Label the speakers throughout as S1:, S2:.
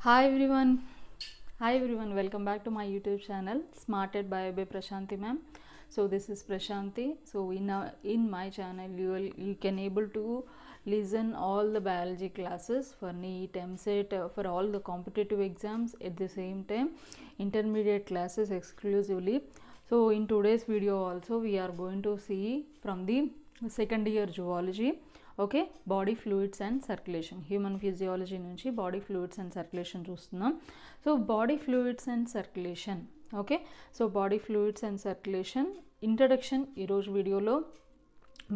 S1: Hi everyone. Hi everyone. Welcome back to my YouTube channel, Smarted by Prashanthi mam. So this is Prashanthi. So in my channel you can able to listen all the biology classes for NEET, MCET, for all the competitive exams. At the same time, intermediate classes exclusively. So in today's video also we are going to see from the second year zoology. Okay body fluids and circulation, human physiology నుంచి body fluids and circulation చూస్తున్నాం. So body fluids and circulation, okay. So body fluids and circulation introduction ఈరోజు వీడియోలో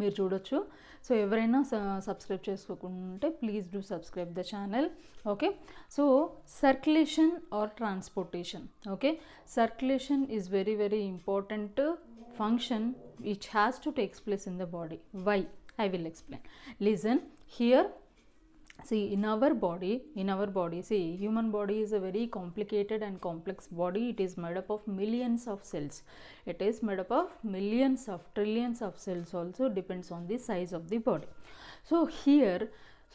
S1: మీరు చూడొచ్చు. So ఎవరైనా subscribe చేసుకోకుంటే please do subscribe the channel, okay. So circulation or transportation, okay. Circulation is very very important function which has to takes place in the body. Why? I will explain. Listen here. See, in our body, see, human body is a very complicated and complex body. It is made up of millions of cells. It is made up of millions of trillions of cells also, depends on the size of the body. So here,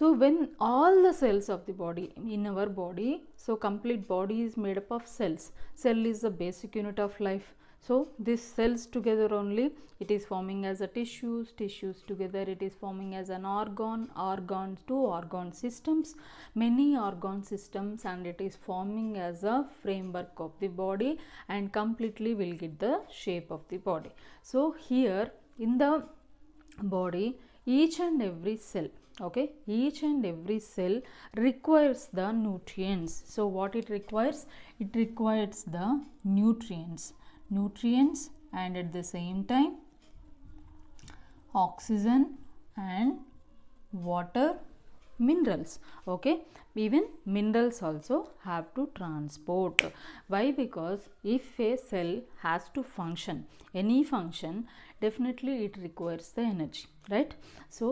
S1: so when all the cells of the body in our body, so complete body is made up of cells. Cell is the basic unit of life. So these cells together only it is forming as a tissues together it is forming as an organs to organ systems, many organ systems, and it is forming as a framework of the body and completely will get the shape of the body. So here in the body, each and every cell, okay, each and every cell requires the nutrients. So what it requires? It requires the nutrients and at the same time oxygen and water, minerals, okay. Even minerals also have to transport. Why? Because if a cell has to function, any function, definitely it requires the energy, right? So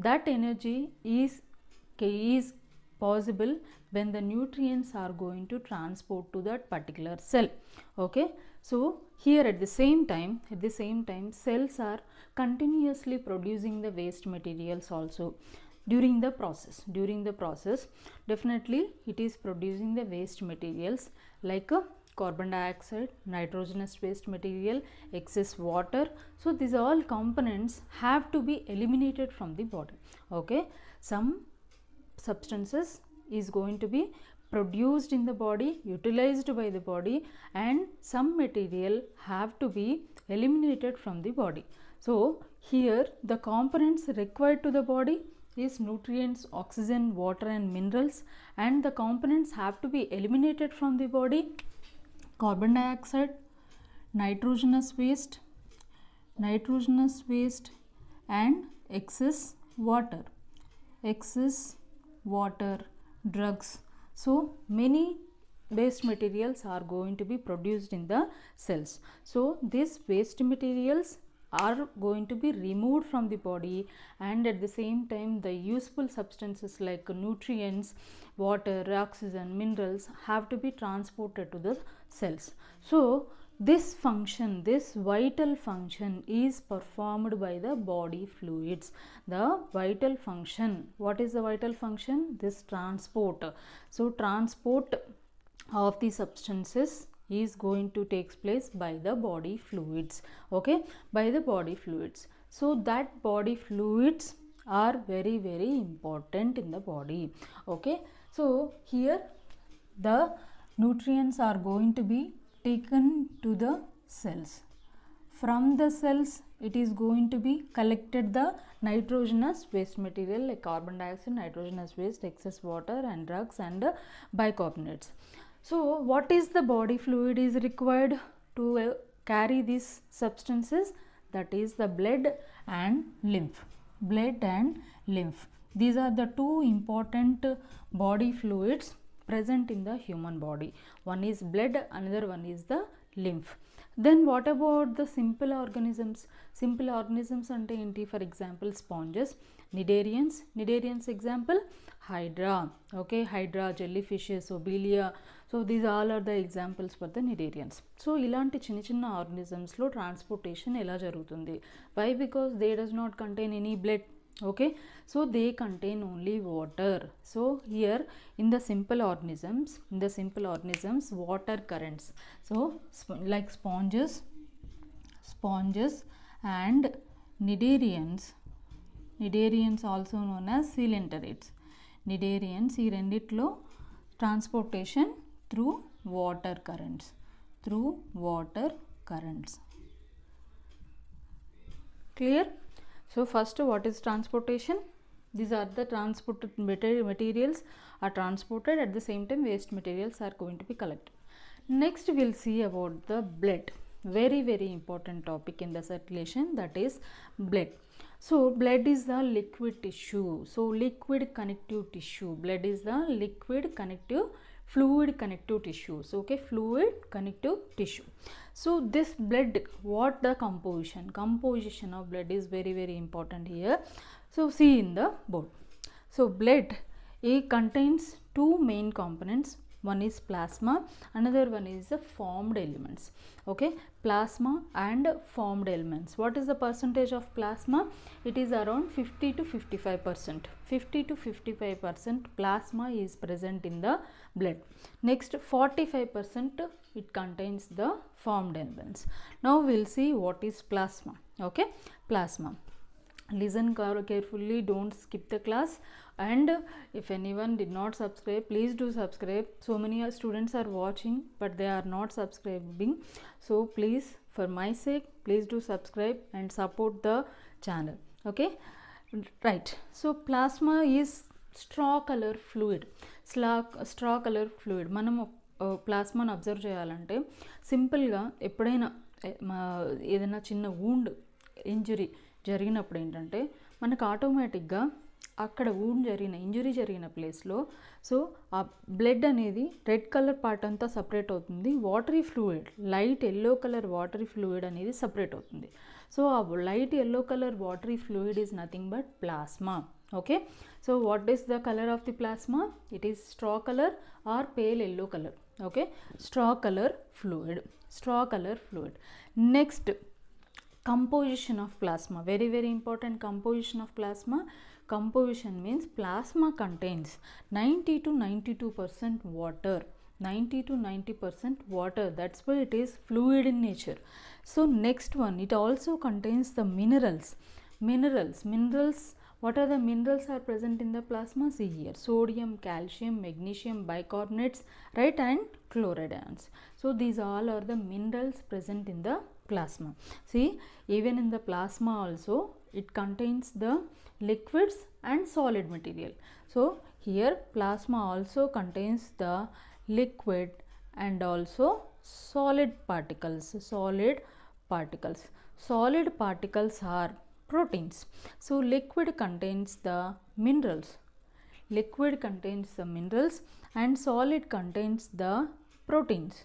S1: that energy is possible when the nutrients are going to transport to that particular cell, okay. So here at the same time cells are continuously producing the waste materials also. During the process definitely it is producing the waste materials like carbon dioxide, nitrogenous waste material, excess water. So these all components have to be eliminated from the body, okay. Some substances is going to be produced in the body, utilized by the body, and some material have to be eliminated from the body. So here the components required to the body is nutrients, oxygen, water and minerals, and the components have to be eliminated from the body: carbon dioxide, nitrogenous waste and excess water, drugs. So many waste materials are going to be produced in the cells. So these waste materials are going to be removed from the body, and at the same time the useful substances like nutrients, water, oxygen, minerals have to be transported to the cells. So this vital function is performed by the body fluids. The vital function, what is the vital function? This transport. So transport of the substances is going to take place by the body fluids, okay, by the body fluids. So that body fluids are very very important in the body, okay. So here the nutrients are going to be taken to the cells. From the cells it is going to be collected the nitrogenous waste material like carbon dioxide, nitrogenous waste, excess water and drugs and bicarbonates. So what is the body fluid is required to carry these substances? That is the blood and lymph. These are the two important body fluids present in the human body. One is blood, another one is the lymph. Then what about the simple organisms? Simple organisms ante enti? For example, sponges, nidarians example hydra, okay, hydra, jellyfishes, obelia. So these all are the examples for the nidarians. So ilanti chinna organisms lo transportation ela jarugutundi. Why? Because they does not contain any blood, Okay, so they contain only water. So here in the simple organisms, water currents, so like sponges and nidarians also known as coelenterids. Nidarians ఈ రెండిట్లో transportation through water currents. Clear? So first, what is transportation? These are the transported materials are transported, at the same time waste materials are going to be collected. Next we will see about the blood. Very important topic in the circulation, that is blood. So blood is the liquid tissue. So liquid connective tissue. Blood is the liquid connective fluid connective tissues. Okay, fluid connective tissue. So this blood, what the composition of blood is very important here. So see in the board. So blood, it contains two main components. One is plasma, another one is the formed elements. Okay, plasma and formed elements. What is the percentage of plasma? It is around 50 to 55%. 50 to 55% plasma is present in the blood. Next 45% it contains the formed elements. Now we will see what is plasma. Okay, plasma. Listen carefully, don't skip the class, and if anyone did not subscribe, please do subscribe. So many students are watching but they are not subscribing, so please, for my sake, please do subscribe and support the channel. Okay, right. So plasma is straw color fluid. Straw color fluid. మనము ప్లాస్మాను observe చేయాలంటే సింపుల్గా ఎప్పుడైనా ఏదైనా చిన్న wound injury జరిగినప్పుడు ఏంటంటే మనకు ఆటోమేటిక్గా అక్కడ ఇంజరీ జరిగిన ప్లేస్లో సో ఆ బ్లడ్ అనేది రెడ్ కలర్ పార్ట్ అంతా సపరేట్ అవుతుంది. Watery fluid, light yellow colour watery fluid అనేది సపరేట్ అవుతుంది. సో ఆ light yellow colour watery fluid is nothing but plasma. Okay, so what is the color of the plasma? It is straw color or pale yellow color. Okay, straw color fluid. Next, composition of plasma. Very important. Composition of plasma. Composition means plasma contains 90 to 92% water. 90 to 90% water. That's why it is fluid in nature. So next one, it also contains the minerals. What are the minerals are present in the plasma? See here, sodium, calcium, magnesium, bicarbonates, right, and chloride ions. So these all are the minerals present in the plasma. See, even in the plasma also it contains the liquids and solid material. So here plasma also contains the liquid and also solid particles. Solid particles are proteins. So liquid contains the minerals. And solid contains the proteins.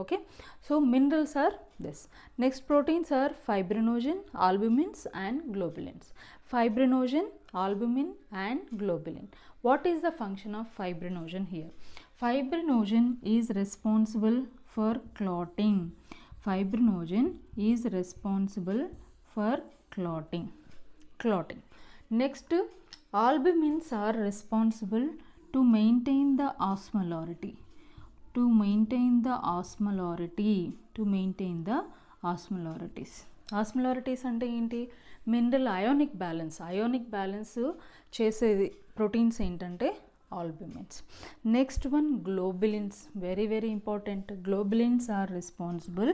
S1: Okay, so minerals are this. Next, proteins are fibrinogen, albumins and globulins. What is the function of fibrinogen here? Fibrinogen is responsible for clotting. Next, albumins are responsible to maintain the osmolarity. Osmolarities అంటే ఏంటి? Mineral ionic balance చేసేది proteins ఏంటంటే albumins. Next one, globulins. Very important. Globulins are responsible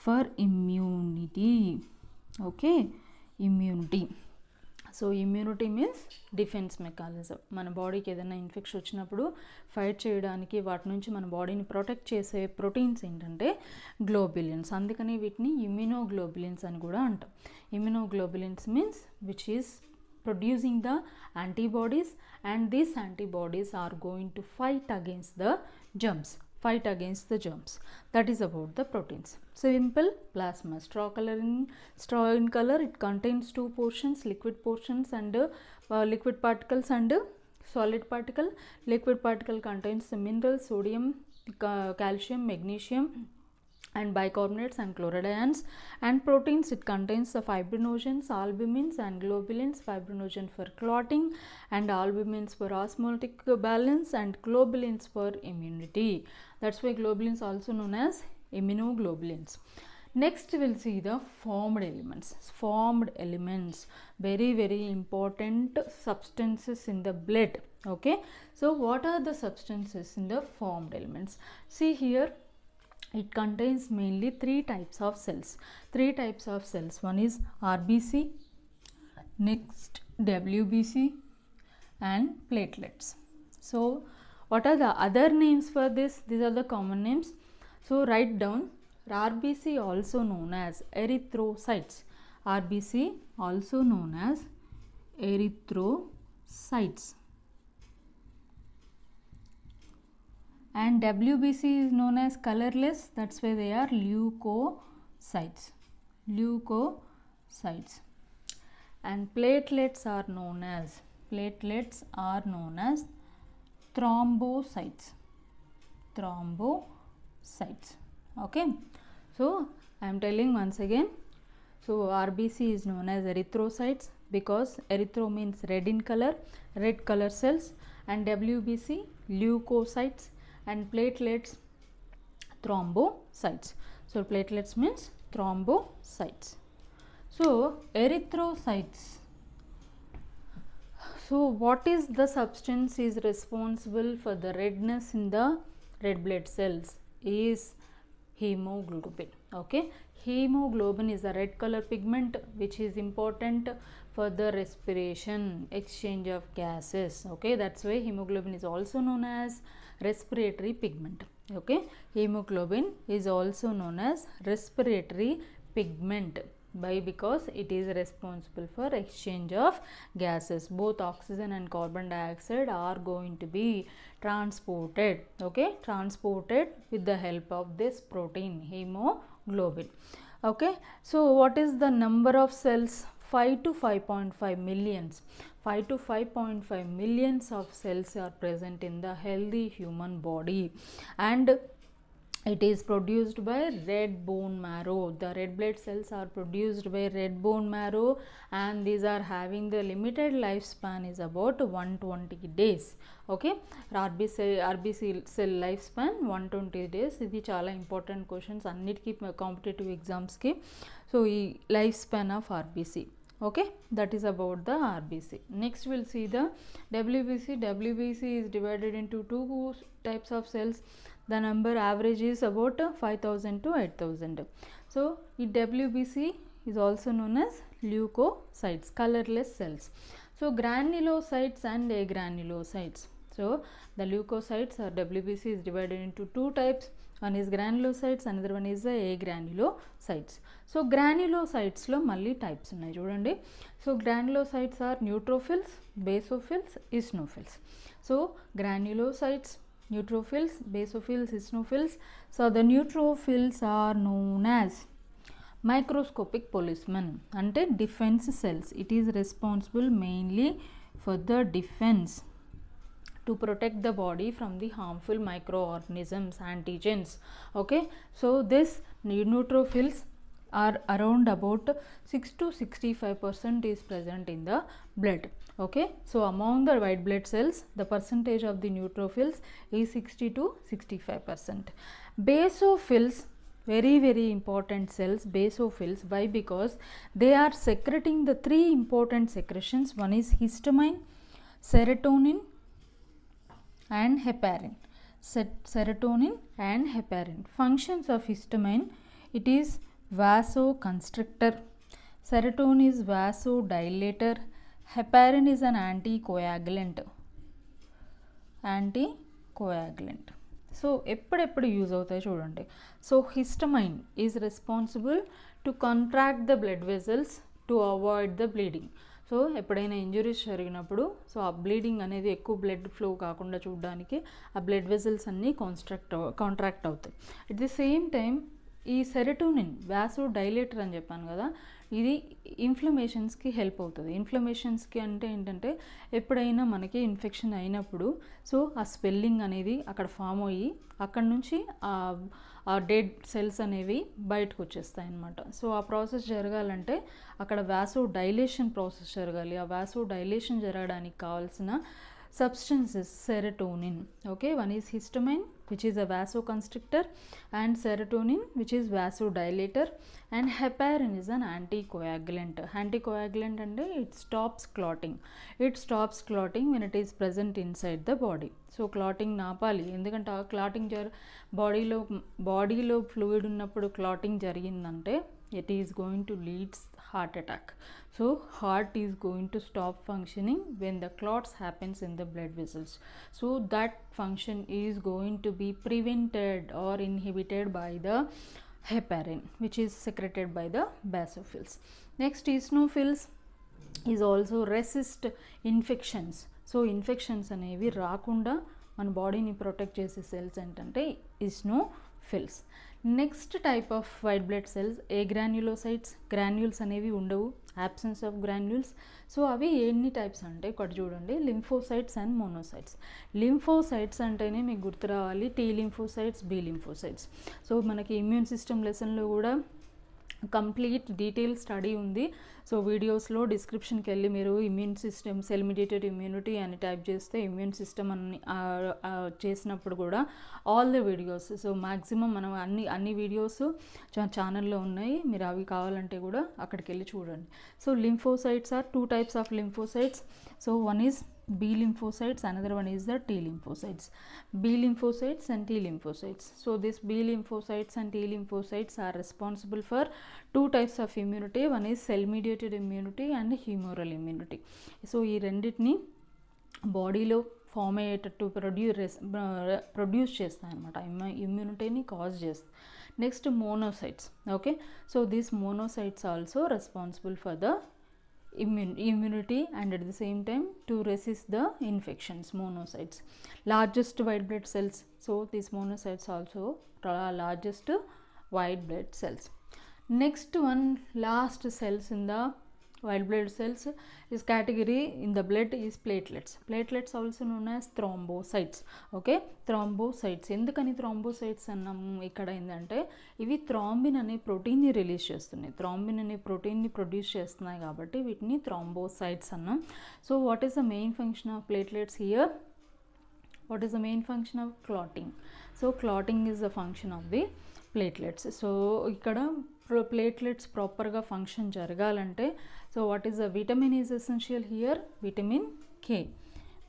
S1: for immunity. Okay, immunity. So immunity means defence mechanism. మన బాడీకి ఏదైనా infection వచ్చినప్పుడు fight చేయడానికి వాటి నుంచి మన బాడీని ప్రొటెక్ట్ చేసే ప్రోటీన్స్ ఏంటంటే గ్లోబులిన్స్. అందుకని వీటిని ఇమ్యూనోగ్లోబులిన్స్ అని కూడా అంటాం. Immunoglobulins means which is producing the antibodies, and these antibodies are going to fight against the germs. That is about the proteins. Simple. Plasma, straw in color, it contains two portions, liquid portions and liquid particles and solid particle. Liquid particle contains the minerals, sodium, calcium, magnesium and bicarbonates and chloride ions. And proteins, it contains the fibrinogens, albumins and globulins. Fibrinogen for clotting and albumins for osmotic balance and globulins for immunity. That's why globulins also known as immunoglobulins. Next we'll see the formed elements. Formed elements, very important substances in the blood. Okay, so what are the substances in the formed elements? See here, it contains mainly three types of cells. One is RBC, next WBC and platelets. So what are the other names for this? These are the common names. So write down. RBC also known as erythrocytes. RBC also known as erythrocytes. And WBC is known as colorless, that's why they are leukocytes. And platelets are known as thrombocytes. Okay, so I am telling once again. So RBC is known as erythrocytes because erythro means red in color, red color cells, and WBC leukocytes, and platelets thrombocytes. So platelets means thrombocytes. So erythrocytes. So what is the substance is responsible for the redness in the red blood cells? Is hemoglobin. Okay, hemoglobin is a red color pigment which is important for the respiration, exchange of gases. Okay, that's why hemoglobin is also known as respiratory pigment. Okay, hemoglobin is also known as respiratory pigment because it is responsible for exchange of gases. Both oxygen and carbon dioxide are going to be transported. Okay, transported with the help of this protein hemoglobin. Okay, so what is the number of cells? 5 to 5.5 millions. 5 to 5.5 millions of cells are present in the healthy human body, and it is produced by red bone marrow. The red blood cells are produced by red bone marrow, and these are having the limited lifespan is about 120 days. Okay, RBC cell lifespan 120 days. ఇది చాలా important questions అన్నిటికీ competitive ఎగ్జామ్స్కి. So ఈ life span of RBC. Okay, that is about the RBC. Next we'll see the WBC. WBC is divided into two types of cells. The number average is about 5,000 to 8,000. So WBC is also known as leukocytes, colorless cells. So granulocytes and agranulocytes. So the leukocytes or WBC is divided into two types. One is granulocytes, another one is the agranulocytes. So granulocytes lo malli types unnai chudandi. So granulocytes are neutrophils, basophils, eosinophils. So granulocytes, neutrophils, basophils, eosinophils. So the neutrophils are known as microscopic policemen, ante defense cells. It is responsible mainly for the defense, to protect the body from the harmful microorganisms, antigens. Okay, so this neutrophils are around about 6 to 65% is present in the blood. Okay, so among the white blood cells, the percentage of the neutrophils is 60 to 65%. Basophils, very important cells, basophils. Why? Because they are secreting the three important secretions. One is histamine, serotonin and heparin. Serotonin and heparin. Functions of histamine: it is vasoconstrictor, serotonin is vasodilator, heparin is an anticoagulant. So ఎప్పుడెప్పుడు use అవుతాయి చూడండి. So histamine is responsible to contract the blood vessels to avoid the bleeding. So ఎప్పుడైనా injuries జరిగినప్పుడు so ఆ bleeding అనేది ఎక్కువ blood flow కాకుండా చూడడానికి ఆ బ్లడ్ వెజల్స్ అన్నీ కాంట్రాక్ట్ అవుతాయి. అట్ ది సేమ్ టైం ఈ సెరటోనిన్ వాసో డైలేటర్ అని చెప్పాను కదా, ఇది ఇన్ఫ్లమేషన్స్కి హెల్ప్ అవుతుంది. ఇన్ఫ్లమేషన్స్కి అంటే ఏంటంటే ఎప్పుడైనా మనకి ఇన్ఫెక్షన్ అయినప్పుడు సో ఆ స్వెల్లింగ్ అనేది అక్కడ ఫామ్ అయ్యి అక్కడ నుంచి ఆ డెడ్ సెల్స్ అనేవి బయటకు వచ్చేస్తాయి అన్నమాట. సో ఆ ప్రాసెస్ జరగాలంటే అక్కడ వాసో డైలేషన్ ప్రాసెస్ జరగాలి. ఆ వాసో డైలేషన్ జరగడానికి కావాల్సిన substance is serotonin. Okay, one is histamine, which is a vasoconstrictor, and serotonin, which is vasodilator, and heparin is an anticoagulant. Anticoagulant and it stops clotting. It stops clotting when it is present inside the body. So clotting నాపాలి, ఎందుకంటే ఆ clotting బాడీలో fluid ఉన్నప్పుడు clotting జరిగిందంటే it is going to lead heart attack. So heart is going to stop functioning when the clots happens in the blood vessels. So that function is going to be prevented or inhibited by the heparin, which is secreted by the basophils. Next, eosinophils is also resist infections. So infections అనేవి రాకుండా మన బాడీని protect చేసే cells ఏంటంటే eosinophils. Next type off white blood cells granulocytes. Granules అనేవి ఉండవు, absence of granules. So అవి ఎన్ని టైప్స్ అంటే ఇక్కడ చూడండి, లింఫోసైట్స్ అండ్ మోనోసైట్స్. లింఫోసైట్స్ అంటేనే మీకు గుర్తు రావాలి T lymphocytes, B lymphocytes. So మనకి ఇమ్యూన్ సిస్టమ్ లెసన్లో కూడా కంప్లీట్ డీటెయిల్ స్టడీ ఉంది. సో వీడియోస్లో డిస్క్రిప్షన్కి వెళ్ళి మీరు immune system, cell mediated immunity అని టైప్ చేస్తే ఇమ్యూన్ సిస్టమ్ అని చేసినప్పుడు కూడా all the videos, so maximum మనం అన్ని వీడియోస్ ఛానల్లో ఉన్నాయి. మీరు అవి కావాలంటే కూడా అక్కడికి వెళ్ళి చూడండి. So lymphocytes are 2 types of lymphocytes. So one is B lymphocytes, another one is the T lymphocytes. B lymphocytes and T lymphocytes. So this B lymphocytes and T lymphocytes are responsible for 2 types of immunity. One is cell mediated immunity and humoral immunity. So ఈ రెండింటిని బాడీలో form అయ్యేటట్టు produce చేస్తాయి అన్నమాట, ఇమ్యూనిటీని cause చేస్తాయి. Next monocytes. Okay, so these monocytes also responsible for the immunity and at the same time to resist the infections. Monocytes, largest white blood cells. So these monocytes also largest white blood cells. Next one, last cells in the white blood cells is category in the blood is platelets. Platelets also known as thrombocytes. Okay, thrombocytes. ఎందుకని thrombocytes అన్నాము ఇక్కడ ఏంటంటే ఇవి thrombin అనే ప్రోటీన్ని release చేస్తున్నాయి, thrombin అనే ప్రోటీన్ని produce చేస్తున్నాయి కాబట్టి వీటిని thrombocytes అన్నాం. So what is the main function of platelets here? What is the main function of clotting? So clotting is the function of the platelets. So ఇక్కడ platelets ప్రాపర్గా function జరగాలంటే so what is the vitamin is essential here? Vitamin K.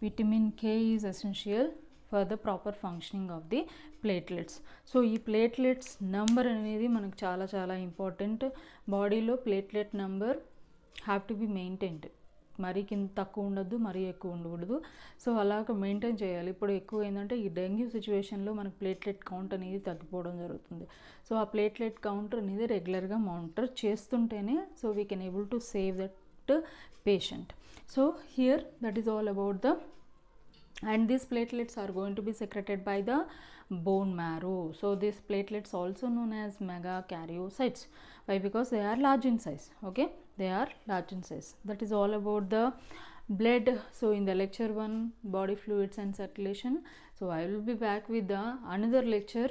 S1: Vitamin K is essential for the proper functioning of the platelets. So ఈ platelets number అనేది మనకు చాలా చాలా important. బాడీలో platelet number have to be maintained. మరీ కింద తక్కువ ఉండద్దు, మరీ ఎక్కువ ఉండకూడదు. సో అలాగ మెయింటైన్ చేయాలి. ఇప్పుడు ఎక్కువ ఏంటంటే ఈ డెంగ్యూ సిచ్యువేషన్లో మనకు ప్లేట్లెట్ కౌంట్ అనేది తగ్గిపోవడం జరుగుతుంది. సో ఆ ప్లేట్లెట్ కౌంట్ అనేది రెగ్యులర్గా మానిటర్ చేస్తుంటేనే so we can able to save that patient. So here that is all about the, and these platelets are going to be secreted by the bone marrow. So these platelets also known as megakaryocytes. Why? Because they are large in size. Okay, they are large in size. That is all about the blood. So in the lecture 1, body fluids and circulation, so I will be back with the another lecture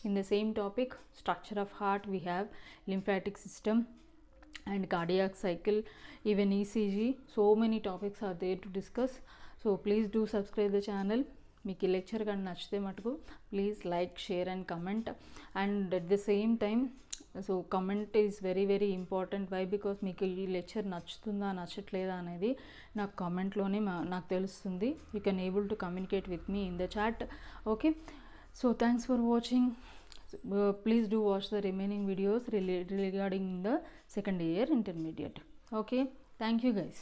S1: in the same topic, structure of heart. We have lymphatic system and cardiac cycle, even ECG. So many topics are there to discuss. So please do subscribe the channel. మీకు ఈ lecture కానీ నచ్చితే మటుకు please like, share and comment. And at the same time so comment is very very important. Why? Because మీకు ఈ lecture నచ్చుతుందా నచ్చట్లేదా అనేది నాకు కామెంట్లోనే నాకు తెలుస్తుంది. You can able to communicate with me in the chat. Okay, so thanks for watching. Please do watch the remaining videos regarding the second year intermediate. Okay, thank you guys.